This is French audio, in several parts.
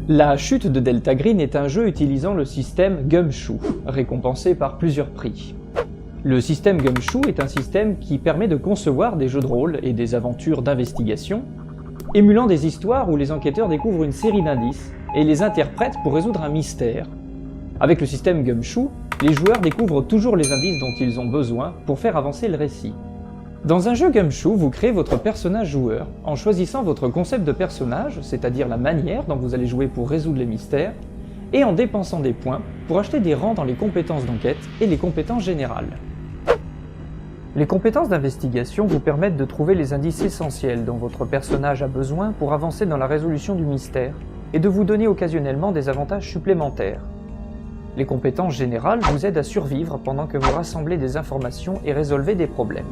La chute de Delta Green est un jeu utilisant le système Gumshoe, récompensé par plusieurs prix. Le système Gumshoe est un système qui permet de concevoir des jeux de rôle et des aventures d'investigation, émulant des histoires où les enquêteurs découvrent une série d'indices et les interprètent pour résoudre un mystère. Avec le système Gumshoe, les joueurs découvrent toujours les indices dont ils ont besoin pour faire avancer le récit. Dans un jeu Gumshoe, vous créez votre personnage joueur en choisissant votre concept de personnage, c'est-à-dire la manière dont vous allez jouer pour résoudre les mystères, et en dépensant des points pour acheter des rangs dans les compétences d'enquête et les compétences générales. Les compétences d'investigation vous permettent de trouver les indices essentiels dont votre personnage a besoin pour avancer dans la résolution du mystère, et de vous donner occasionnellement des avantages supplémentaires. Les compétences générales vous aident à survivre pendant que vous rassemblez des informations et résolvez des problèmes.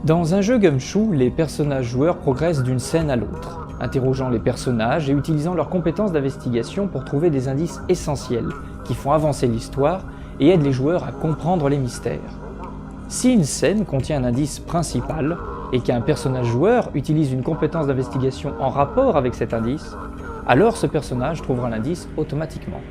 Dans un jeu Gumshoe, les personnages joueurs progressent d'une scène à l'autre, interrogeant les personnages et utilisant leurs compétences d'investigation pour trouver des indices essentiels qui font avancer l'histoire et aident les joueurs à comprendre les mystères. Si une scène contient un indice principal et qu'un personnage joueur utilise une compétence d'investigation en rapport avec cet indice, alors ce personnage trouvera l'indice automatiquement.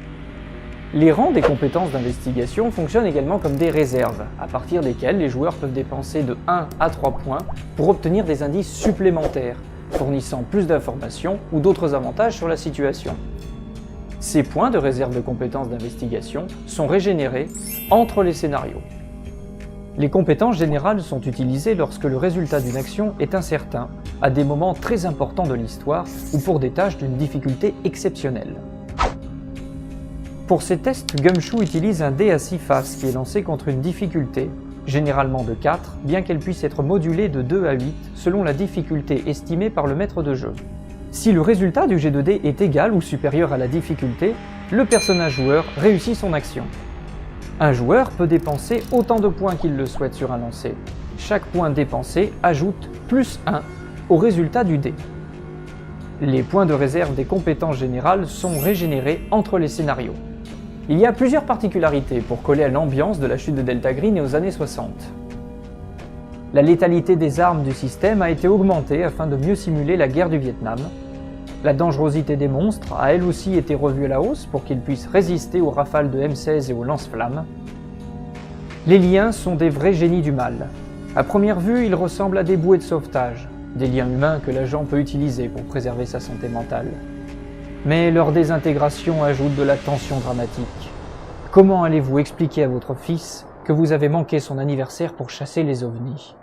Les rangs des compétences d'investigation fonctionnent également comme des réserves, à partir desquelles les joueurs peuvent dépenser de 1 à 3 points pour obtenir des indices supplémentaires, fournissant plus d'informations ou d'autres avantages sur la situation. Ces points de réserve de compétences d'investigation sont régénérés entre les scénarios. Les compétences générales sont utilisées lorsque le résultat d'une action est incertain, à des moments très importants de l'histoire ou pour des tâches d'une difficulté exceptionnelle. Pour ces tests, Gumshoe utilise un dé à 6 faces qui est lancé contre une difficulté, généralement de 4, bien qu'elle puisse être modulée de 2 à 8 selon la difficulté estimée par le maître de jeu. Si le résultat du jet de dés est égal ou supérieur à la difficulté, le personnage joueur réussit son action. Un joueur peut dépenser autant de points qu'il le souhaite sur un lancer. Chaque point dépensé ajoute plus 1 au résultat du dé. Les points de réserve des compétences générales sont régénérés entre les scénarios. Il y a plusieurs particularités pour coller à l'ambiance de la chute de Delta Green et aux années 60. La létalité des armes du système a été augmentée afin de mieux simuler la guerre du Vietnam. La dangerosité des monstres a elle aussi été revue à la hausse pour qu'ils puissent résister aux rafales de M16 et aux lance-flammes. Les liens sont des vrais génies du mal. À première vue, ils ressemblent à des bouées de sauvetage, des liens humains que l'agent peut utiliser pour préserver sa santé mentale. Mais leur désintégration ajoute de la tension dramatique. Comment allez-vous expliquer à votre fils que vous avez manqué son anniversaire pour chasser les ovnis ?